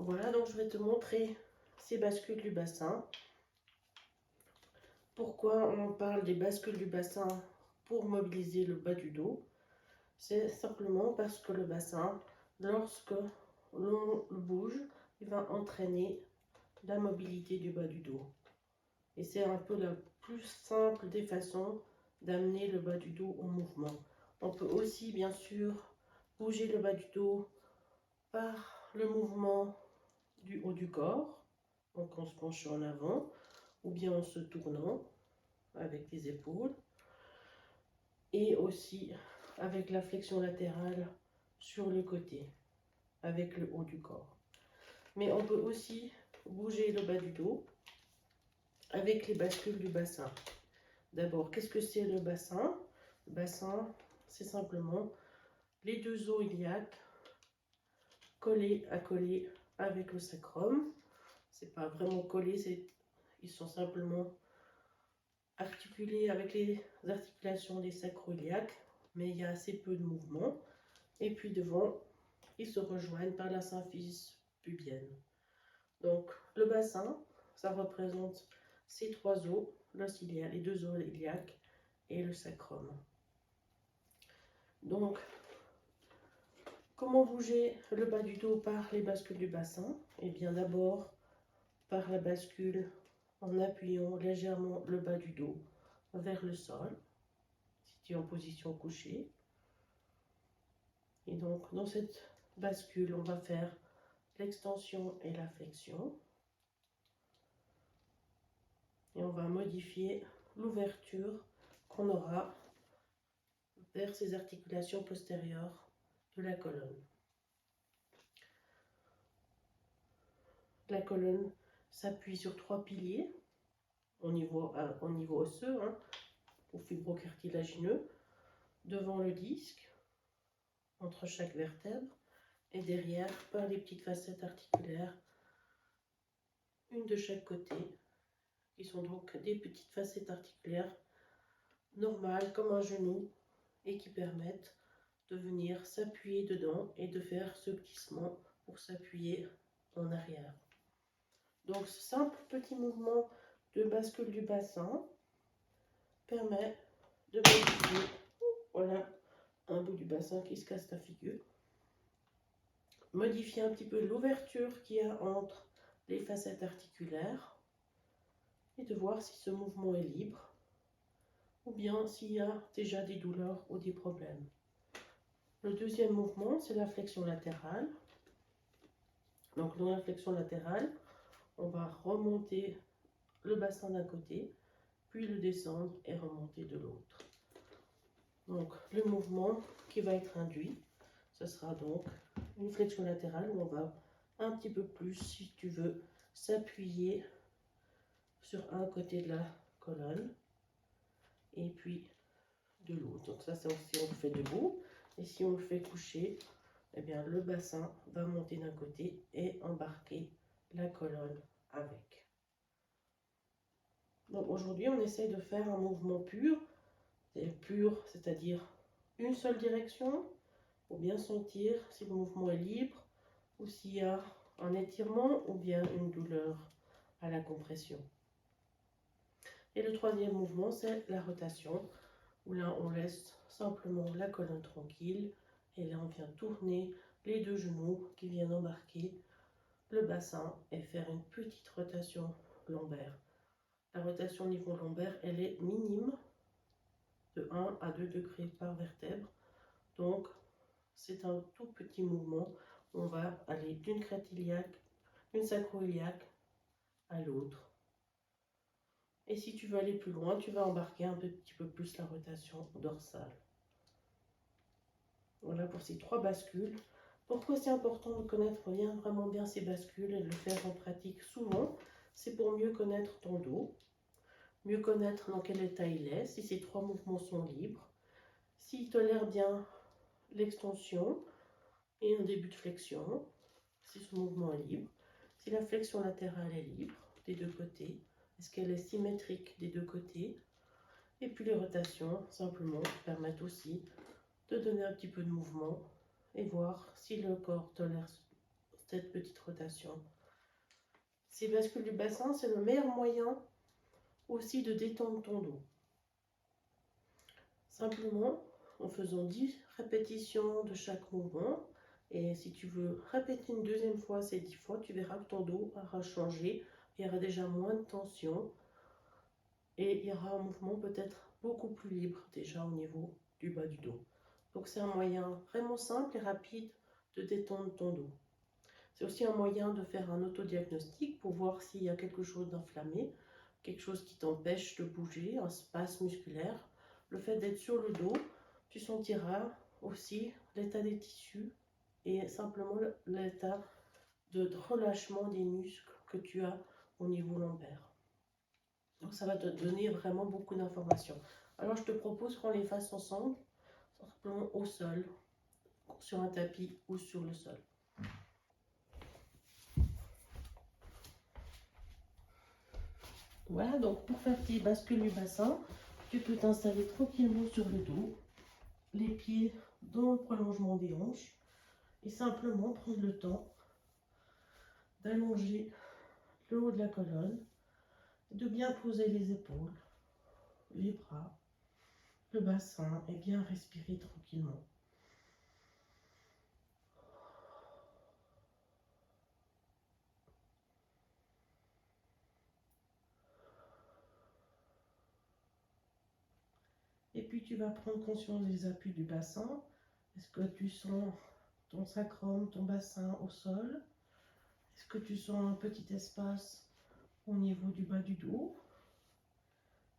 Voilà, donc je vais te montrer ces bascules du bassin. Pourquoi on parle des bascules du bassin pour mobiliser le bas du dos? C'est simplement parce que le bassin, lorsque l'on le bouge, il va entraîner la mobilité du bas du dos. Et c'est un peu la plus simple des façons d'amener le bas du dos au mouvement. On peut aussi, bien sûr, bouger le bas du dos par le mouvement du haut du corps, donc en se penchant en avant, ou bien en se tournant avec les épaules, et aussi avec la flexion latérale sur le côté, avec le haut du corps. Mais on peut aussi bouger le bas du dos avec les bascules du bassin. D'abord, qu'est-ce que c'est le bassin? Le bassin, c'est simplement les deux os iliaques collés à coller avec le sacrum. C'est pas vraiment collé, ils sont simplement articulés avec les articulations des sacro-iliaques, mais il y a assez peu de mouvement. Et puis devant, ils se rejoignent par la symphyse pubienne. Donc le bassin, ça représente ces trois os, l'os iliaque, les deux os iliaques et le sacrum. Donc, comment bouger le bas du dos par les bascules du bassin? Eh bien d'abord par la bascule en appuyant légèrement le bas du dos vers le sol, si tu es en position couchée. Et donc dans cette bascule, on va faire l'extension et la flexion. Et on va modifier l'ouverture qu'on aura vers ces articulations postérieures de la colonne. La colonne s'appuie sur trois piliers au niveau osseux, ou fibrocartilagineux, devant le disque, entre chaque vertèbre, et derrière par les petites facettes articulaires, une de chaque côté, qui sont donc des petites facettes articulaires normales comme un genou et qui permettent de venir s'appuyer dedans et de faire ce glissement pour s'appuyer en arrière. Donc ce simple petit mouvement de bascule du bassin permet de modifier, voilà, un bout du bassin qui se casse la figure, modifier un petit peu l'ouverture qu'il y a entre les facettes articulaires et de voir si ce mouvement est libre ou bien s'il y a déjà des douleurs ou des problèmes. Le deuxième mouvement, c'est la flexion latérale. Donc dans la flexion latérale, on va remonter le bassin d'un côté, puis le descendre et remonter de l'autre. Donc le mouvement qui va être induit, ce sera donc une flexion latérale où on va un petit peu plus, si tu veux, s'appuyer sur un côté de la colonne et puis de l'autre. Donc ça c'est si on le fait debout, et si on le fait couché, eh bien le bassin va monter d'un côté et embarquer la colonne avec. Donc aujourd'hui on essaye de faire un mouvement pur, c'est-à-dire une seule direction, pour bien sentir si le mouvement est libre ou s'il y a un étirement ou bien une douleur à la compression. Et le troisième mouvement, c'est la rotation, où là on laisse simplement la colonne tranquille et là on vient tourner les deux genoux qui viennent embarquer le bassin et faire une petite rotation lombaire. La rotation au niveau lombaire, elle est minime, de 1 à 2 degrés par vertèbre. Donc c'est un tout petit mouvement. On va aller d'une crête iliaque, d'une sacro-iliaque à l'autre. Et si tu veux aller plus loin, tu vas embarquer un petit peu plus la rotation dorsale. Voilà pour ces trois bascules. Pourquoi c'est important de connaître vraiment bien ces bascules et de le faire en pratique souvent? C'est pour mieux connaître ton dos, mieux connaître dans quel état il est, si ces trois mouvements sont libres, s'il tolère bien l'extension et un début de flexion, si ce mouvement est libre, si la flexion latérale est libre des deux côtés, est-ce qu'elle est symétrique des deux côtés, et puis les rotations simplement permettent aussi de donner un petit peu de mouvement et voir si le corps tolère cette petite rotation. Ces bascules du bassin, c'est le meilleur moyen aussi de détendre ton dos. Simplement en faisant 10 répétitions de chaque mouvement. Et si tu veux répéter une deuxième fois ces 10 fois, tu verras que ton dos aura changé. Il y aura déjà moins de tension. Et il y aura un mouvement peut-être beaucoup plus libre déjà au niveau du bas du dos. Donc c'est un moyen vraiment simple et rapide de détendre ton dos. C'est aussi un moyen de faire un autodiagnostic pour voir s'il y a quelque chose d'inflammé, quelque chose qui t'empêche de bouger, un spasme musculaire. Le fait d'être sur le dos, tu sentiras aussi l'état des tissus et simplement l'état de relâchement des muscles que tu as au niveau lombaire. Donc ça va te donner vraiment beaucoup d'informations. Alors je te propose qu'on les fasse ensemble, simplement au sol, sur un tapis ou sur le sol. Voilà, donc pour faire tes bascules du bassin, tu peux t'installer tranquillement sur le dos, les pieds dans le prolongement des hanches et simplement prendre le temps d'allonger le haut de la colonne, de bien poser les épaules, les bras, le bassin et bien respirer tranquillement. Et puis tu vas prendre conscience des appuis du bassin. Est-ce que tu sens ton sacrum, ton bassin au sol? Est-ce que tu sens un petit espace au niveau du bas du dos?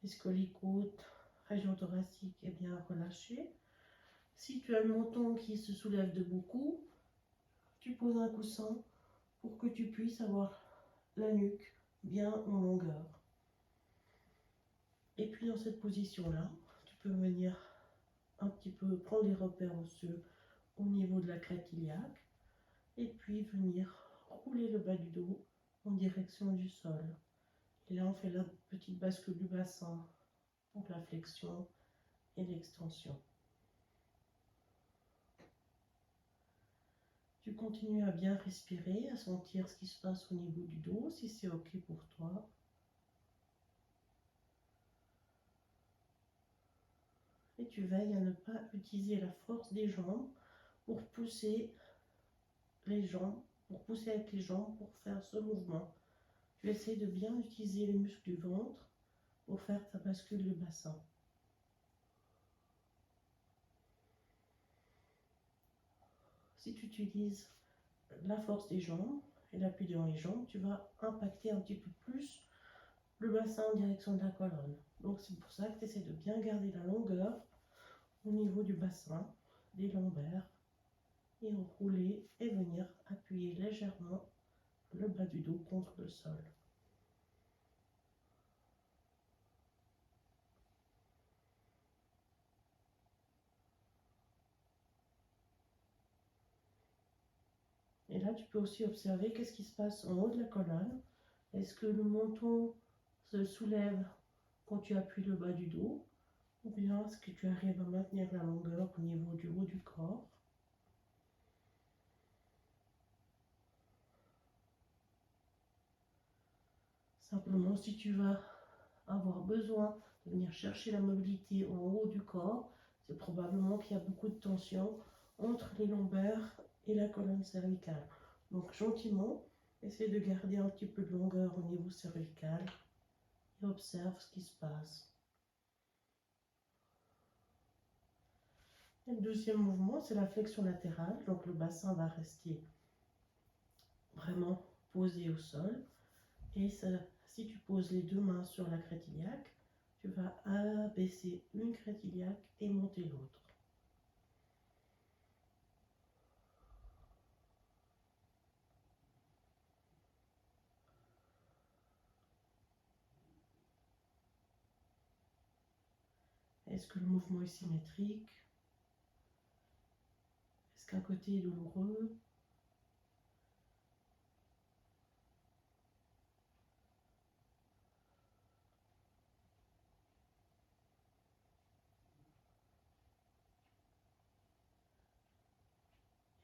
Est-ce que les côtes, région thoracique est bien relâchée? Si tu as le menton qui se soulève de beaucoup, tu poses un coussin pour que tu puisses avoir la nuque bien en longueur. Et puis dans cette position-là, tu peux venir un petit peu prendre les repères osseux au niveau de la crête iliaque et puis venir rouler le bas du dos en direction du sol. Et là, on fait la petite bascule du bassin pour la flexion et l'extension. Tu continues à bien respirer, à sentir ce qui se passe au niveau du dos, si c'est OK pour toi. Et tu veilles à ne pas utiliser la force des jambes pour pousser les jambes, pour pousser avec les jambes pour faire ce mouvement. Tu essaies de bien utiliser les muscles du ventre pour faire ta bascule du bassin. Si tu utilises la force des jambes et l'appui dans les jambes, tu vas impacter un petit peu plus le bassin en direction de la colonne. Donc c'est pour ça que tu essaies de bien garder la longueur au niveau du bassin, des lombaires, et enrouler et venir appuyer légèrement le bas du dos contre le sol. Et là, tu peux aussi observer qu'est-ce qui se passe en haut de la colonne. Est-ce que le menton se soulève quand tu appuies le bas du dos? Ou bien est-ce que tu arrives à maintenir la longueur au niveau du haut du corps? Simplement, si tu vas avoir besoin de venir chercher la mobilité en haut du corps, c'est probablement qu'il y a beaucoup de tension entre les lombaires et la colonne cervicale. Donc gentiment, essaie de garder un petit peu de longueur au niveau cervical et observe ce qui se passe. Et le deuxième mouvement, c'est la flexion latérale. Donc le bassin va rester vraiment posé au sol. Et ça, si tu poses les deux mains sur la crête iliaque, tu vas abaisser une crête iliaque et monter l'autre. Est-ce que le mouvement est symétrique? Est-ce qu'un côté est douloureux?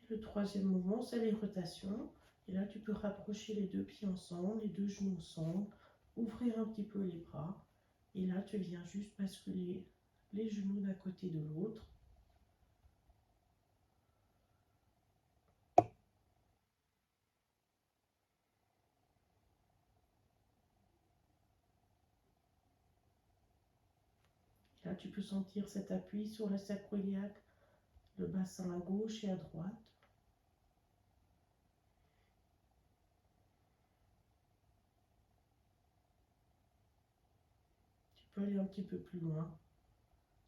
Et le troisième mouvement, c'est les rotations. Et là, tu peux rapprocher les deux pieds ensemble, les deux genoux ensemble, ouvrir un petit peu les bras. Et là, tu viens juste basculer les genoux d'un côté de l'autre. Là, tu peux sentir cet appui sur le sacro-iliaque, le bassin à gauche et à droite. Tu peux aller un petit peu plus loin.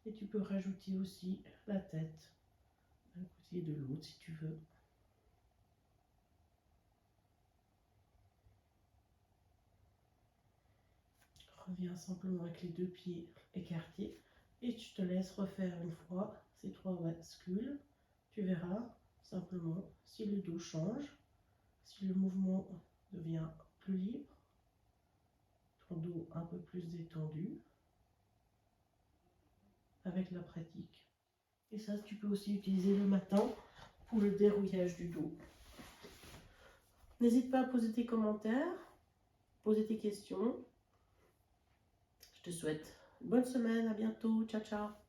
Et tu peux rajouter aussi la tête d'un côté et de l'autre si tu veux. Reviens simplement avec les deux pieds écartés et tu te laisses refaire une fois ces 3 bascules. Tu verras simplement si le dos change, si le mouvement devient plus libre, ton dos un peu plus détendu avec la pratique. Et ça, tu peux aussi utiliser le matin pour le dérouillage du dos. N'hésite pas à poser tes commentaires, poser tes questions. Je te souhaite une bonne semaine, à bientôt, ciao ciao.